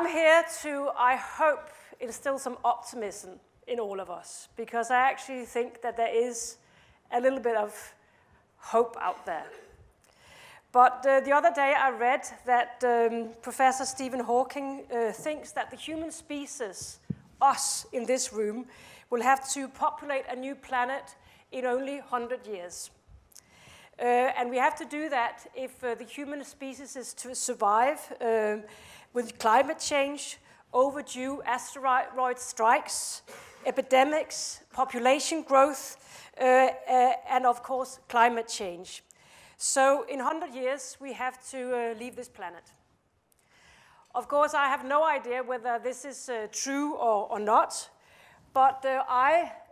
I'm here to, I hope, instill some optimism in all of us, because I actually think that there is a little bit of hope out there. But the other day I read that Professor Stephen Hawking thinks that the human species, us in this room, will have to populate a new planet in only 100 years. And we have to do that if the human species is to survive with climate change, overdue asteroid strikes, epidemics, population growth, and of course climate change. So in 100 years we have to leave this planet. Of course I have no idea whether this is true or not, but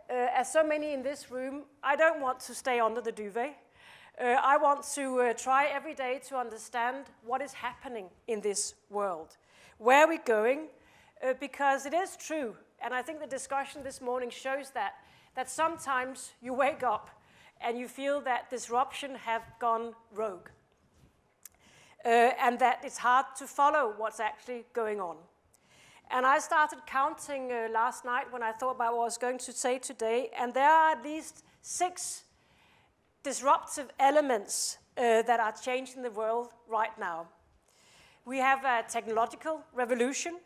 as so many in this room, I don't want to stay under the duvet. I want to try every day to understand what is happening in this world. Where are we going? Because it is true, and I think the discussion this morning shows that sometimes you wake up and you feel that disruption have gone rogue. And that it's hard to follow what's actually going on. And I started counting last night when I thought about what I was going to say today, and there are at least 6 disruptive elements that are changing the world right now. We have a technological revolution.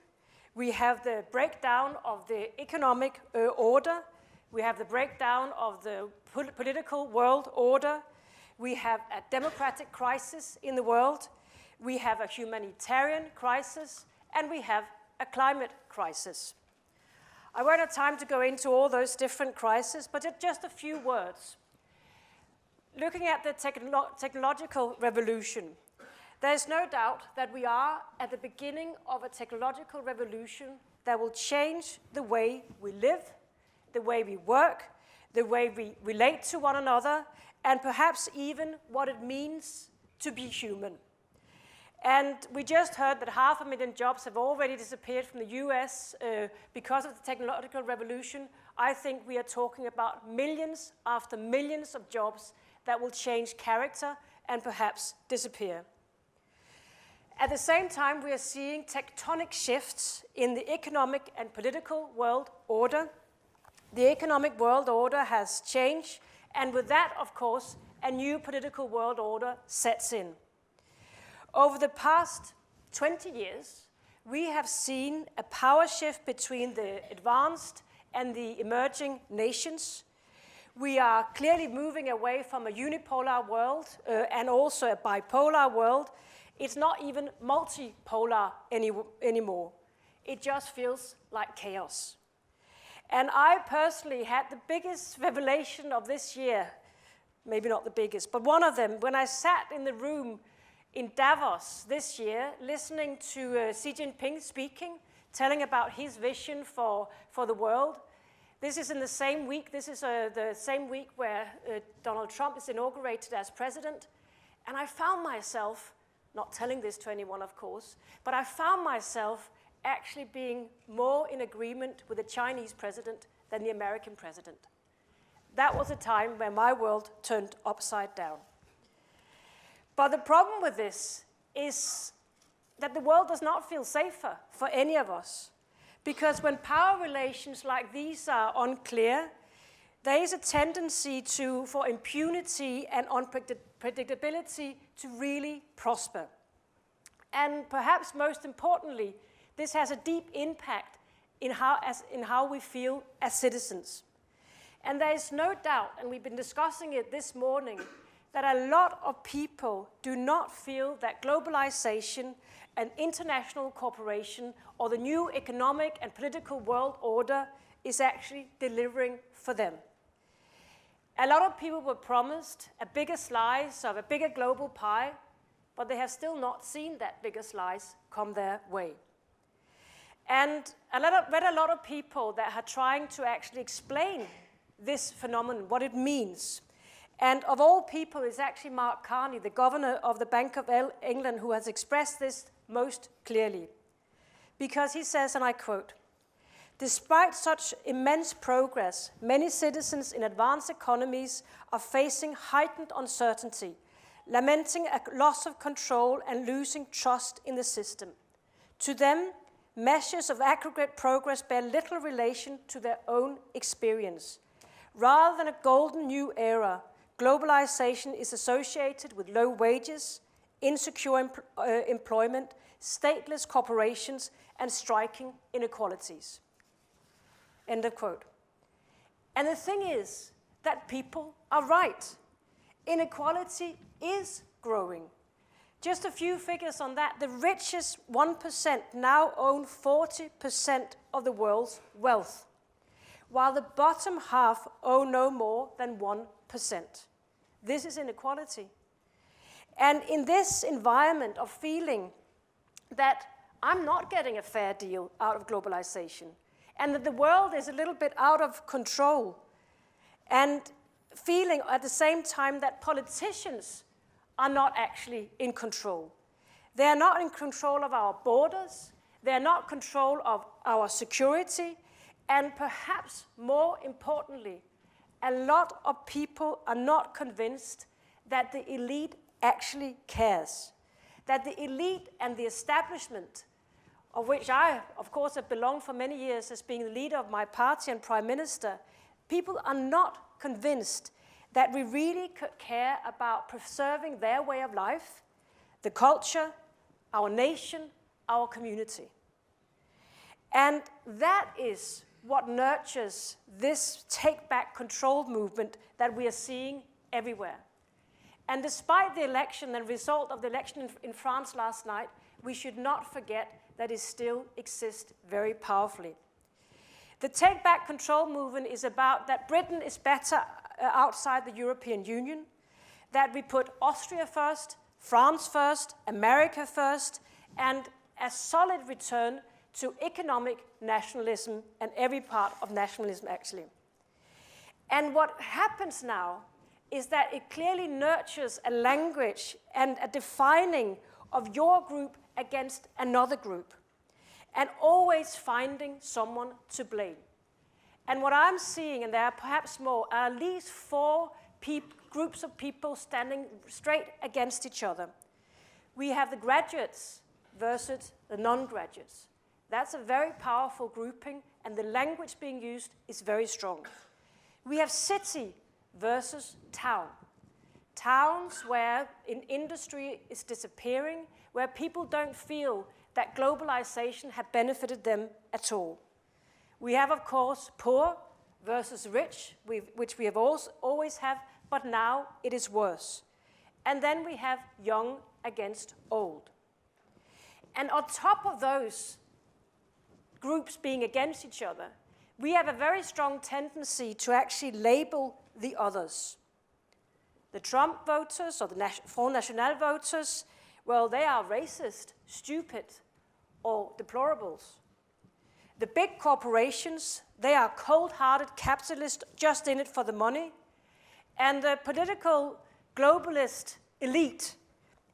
We have the breakdown of the economic order. We have the breakdown of the political world order. We have a democratic crisis in the world. We have a humanitarian crisis, and we have a climate crisis. I won't have time to go into all those different crises, but just a few words. Looking at the technological revolution, there is no doubt that we are at the beginning of a technological revolution that will change the way we live, the way we work, the way we relate to one another, and perhaps even what it means to be human. And we just heard that 500,000 jobs have already disappeared from the US because of the technological revolution. I think we are talking about millions after millions of jobs that will change character and perhaps disappear. At the same time, we are seeing tectonic shifts in the economic and political world order. The economic world order has changed, and with that, of course, a new political world order sets in. Over the past 20 years, we have seen a power shift between the advanced and the emerging nations. We are clearly moving away from a unipolar world and also a bipolar world. It's not even multipolar anymore. It just feels like chaos. And I personally had the biggest revelation of this year, maybe not the biggest, but one of them, when I sat in the room in Davos this year, listening to Xi Jinping speaking, telling about his vision for the world. This is in the same week, this is the same week where Donald Trump is inaugurated as president. And I found myself, not telling this to anyone of course, but I found myself actually being more in agreement with the Chinese president than the American president. That was a time where my world turned upside down. But the problem with this is that the world does not feel safer for any of us. Because when power relations like these are unclear, there is a tendency for impunity and unpredictability to really prosper. And perhaps most importantly, this has a deep impact in how we feel as citizens. And there is no doubt, and we've been discussing it this morning, that a lot of people do not feel that globalization and international cooperation or the new economic and political world order is actually delivering for them. A lot of people were promised a bigger slice of a bigger global pie, but they have still not seen that bigger slice come their way. And I read a lot of people that are trying to actually explain this phenomenon, what it means. And of all people, it's actually Mark Carney, the governor of the Bank of England, who has expressed this most clearly. Because he says, and I quote, "Despite such immense progress, many citizens in advanced economies are facing heightened uncertainty, lamenting a loss of control and losing trust in the system. To them, measures of aggregate progress bear little relation to their own experience. Rather than a golden new era, globalization is associated with low wages, insecure employment, stateless corporations, and striking inequalities. End of quote. And the thing is that people are right. Inequality is growing. Just a few figures on that. The richest 1% now own 40% of the world's wealth, while the bottom half own no more than 1%. This is inequality. And in this environment of feeling that I'm not getting a fair deal out of globalization, and that the world is a little bit out of control, and feeling at the same time that politicians are not actually in control. They are not in control of our borders, they are not in control of our security, and perhaps more importantly, a lot of people are not convinced that the elite actually cares. That the elite and the establishment, of which I, of course, have belonged for many years as being the leader of my party and prime minister, people are not convinced that we really care about preserving their way of life, the culture, our nation, our community. And that is what nurtures this take-back control movement that we are seeing everywhere. And despite the election and result of the election in France last night, we should not forget that it still exists very powerfully. The take-back control movement is about that Britain is better outside the European Union, that we put Austria first, France first, America first, and a solid return to economic nationalism and every part of nationalism, actually. And what happens now is that it clearly nurtures a language and a defining of your group against another group, and always finding someone to blame. And what I'm seeing, and there are perhaps more, are at least four groups of people standing straight against each other. We have the graduates versus the non-graduates. That's a very powerful grouping, and the language being used is very strong. We have city versus town. Towns where industry is disappearing, where people don't feel that globalization had benefited them at all. We have, of course, poor versus rich, which we have always have, but now it is worse. And then we have young against old. And on top of those groups being against each other, we have a very strong tendency to actually label the others. The Trump voters or the Front National voters, well, they are racist, stupid, or deplorables. The big corporations, they are cold-hearted capitalists just in it for the money. And the political globalist elite,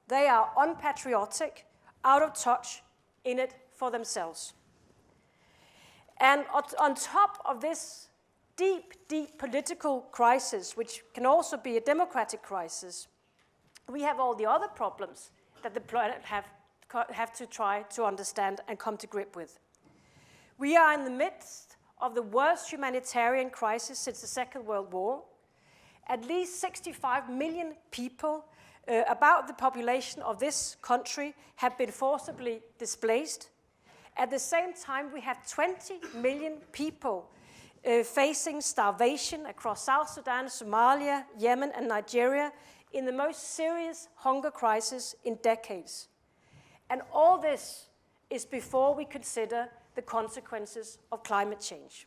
they are unpatriotic, out of touch, in it for themselves. And on top of this deep, deep political crisis, which can also be a democratic crisis, we have all the other problems that the planet have to try to understand and come to grip with. We are in the midst of the worst humanitarian crisis since the Second World War. At least 65 million people, about the population of this country, have been forcibly displaced. At the same time, we have 20 million people facing starvation across South Sudan, Somalia, Yemen, and Nigeria in the most serious hunger crisis in decades. And all this is before we consider the consequences of climate change.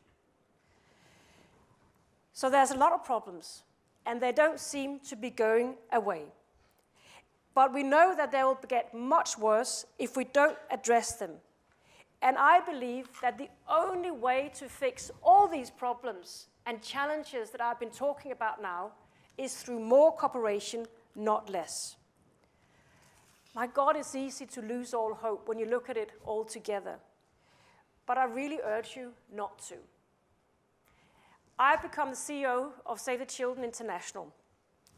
So there's a lot of problems, and they don't seem to be going away. But we know that they will get much worse if we don't address them. And I believe that the only way to fix all these problems and challenges that I've been talking about now is through more cooperation, not less. My God, it's easy to lose all hope when you look at it all together. But I really urge you not to. I've become the CEO of Save the Children International.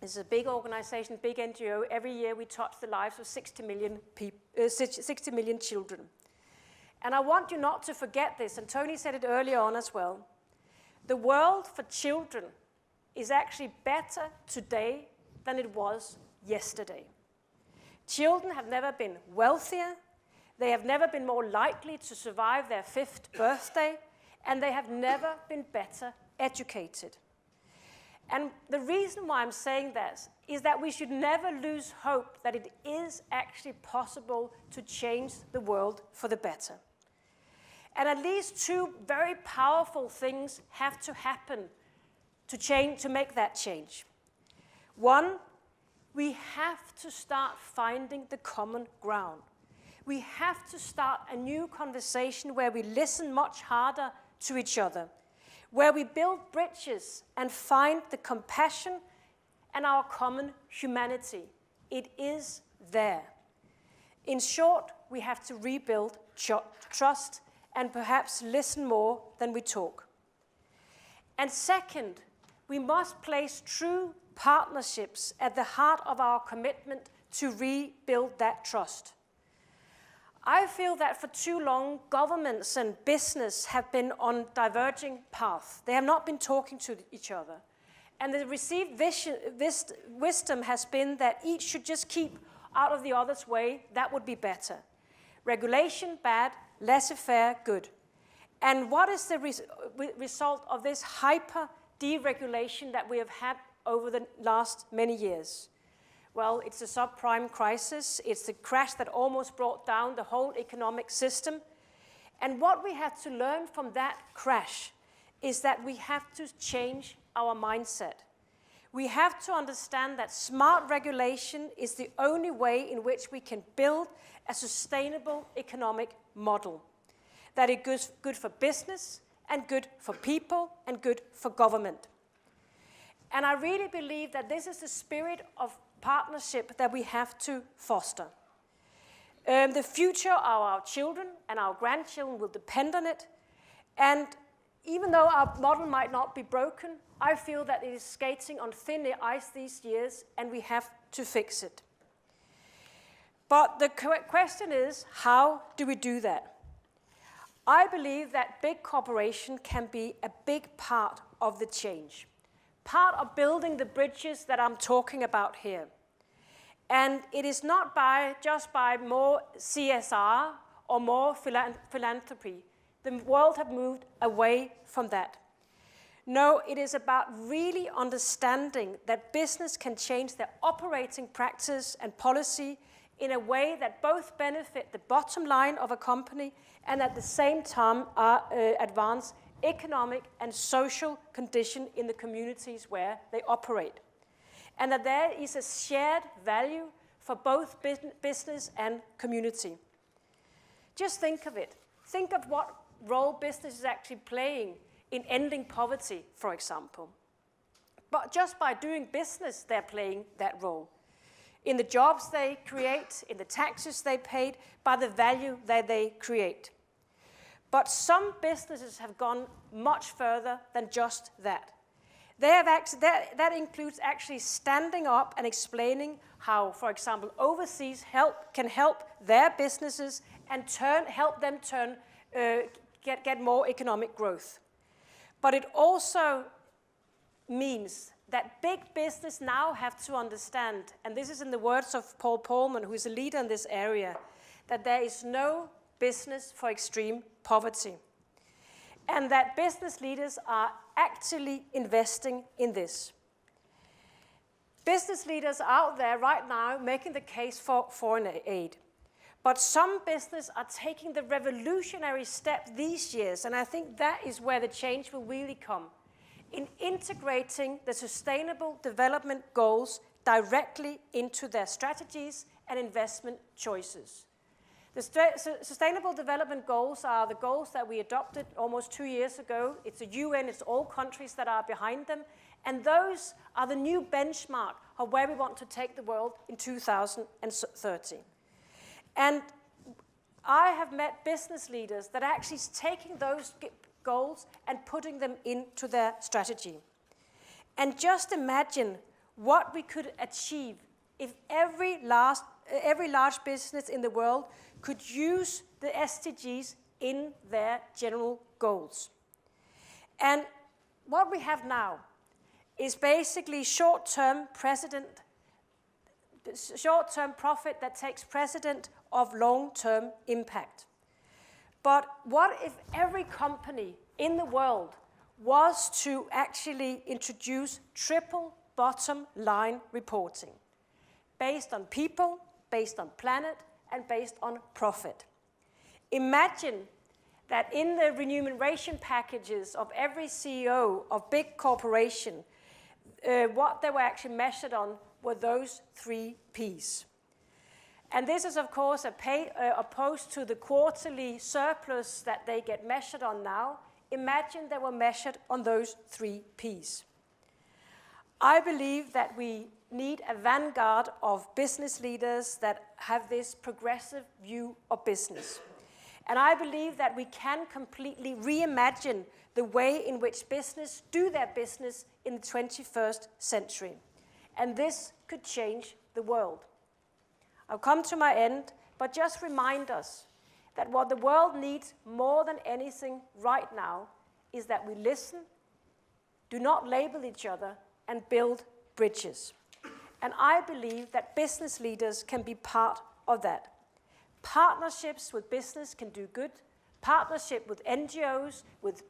It's a big organization, big NGO. Every year we touch the lives of 60 million children. And I want you not to forget this, and Tony said it earlier on as well. The world for children is actually better today than it was yesterday. Children have never been wealthier, they have never been more likely to survive their 5th birthday, and they have never been better educated. And the reason why I'm saying this is that we should never lose hope that it is actually possible to change the world for the better. And at least 2 very powerful things have to happen to make that change. One, we have to start finding the common ground. We have to start a new conversation where we listen much harder to each other, where we build bridges and find the compassion and our common humanity. It is there. In short, we have to rebuild trust and perhaps listen more than we talk. And second, we must place true partnerships at the heart of our commitment to rebuild that trust. I feel that for too long, governments and business have been on diverging paths. They have not been talking to each other. And the received wisdom has been that each should just keep out of the other's way. That would be better. Regulation, bad. Laissez-faire, good. And what is the result of this hyper-deregulation that we have had over the last many years? Well, it's the subprime crisis. It's the crash that almost brought down the whole economic system. And what we have to learn from that crash is that we have to change our mindset. We have to understand that smart regulation is the only way in which we can build a sustainable economic model that is good for business and good for people and good for government. And I really believe that this is the spirit of partnership that we have to foster. The future of our children and our grandchildren will depend on it. And even though our model might not be broken, I feel that it is skating on thin ice these years, and we have to fix it. But the question is, how do we do that? I believe that big cooperation can be a big part of the change, part of building the bridges that I'm talking about here. And it is not just by more CSR or more philanthropy. The world has moved away from that. No, it is about really understanding that business can change their operating practice and policy in a way that both benefit the bottom line of a company and at the same time advance economic and social condition in the communities where they operate. And that there is a shared value for both business and community. Just think of it. Think of what role business is actually playing in ending poverty, for example. But just by doing business, they're playing that role. In the jobs they create, in the taxes they paid, by the value that they create. But some businesses have gone much further than just that. That includes actually standing up and explaining how, for example, overseas help can help their businesses and help them get more economic growth. But it also means that big business now have to understand, and this is in the words of Paul Polman, who is a leader in this area, that there is no business for extreme poverty. And that business leaders are actually investing in this. Business leaders are out there right now making the case for foreign aid. But some business are taking the revolutionary step these years, and I think that is where the change will really come, in integrating the Sustainable Development Goals directly into their strategies and investment choices. The Sustainable Development Goals are the goals that we adopted almost 2 years ago. It's the UN, it's all countries that are behind them, and those are the new benchmark of where we want to take the world in 2030. And I have met business leaders that are actually taking those goals and putting them into their strategy. And just imagine what we could achieve if every large business in the world could use the SDGs in their general goals. And what we have now is basically short-term profit that takes precedent of long-term impact. But what if every company in the world was to actually introduce triple bottom line reporting based on people, based on planet, and based on profit? Imagine that in the remuneration packages of every CEO of big corporation, what they were actually measured on were those 3 Ps. And this is, of course, opposed to the quarterly surplus that they get measured on now. Imagine they were measured on those 3 Ps. I believe that we need a vanguard of business leaders that have this progressive view of business. And I believe that we can completely reimagine the way in which business do their business in the 21st century. And this could change the world. I'll come to my end, but just remind us that what the world needs more than anything right now is that we listen, do not label each other, and build bridges. And I believe that business leaders can be part of that. Partnerships with business can do good. Partnership with NGOs, with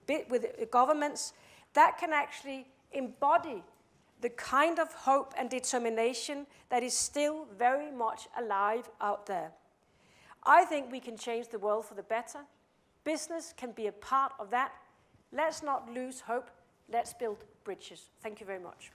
governments, that can actually embody the kind of hope and determination that is still very much alive out there. I think we can change the world for the better. Business can be a part of that. Let's not lose hope. Let's build bridges. Thank you very much.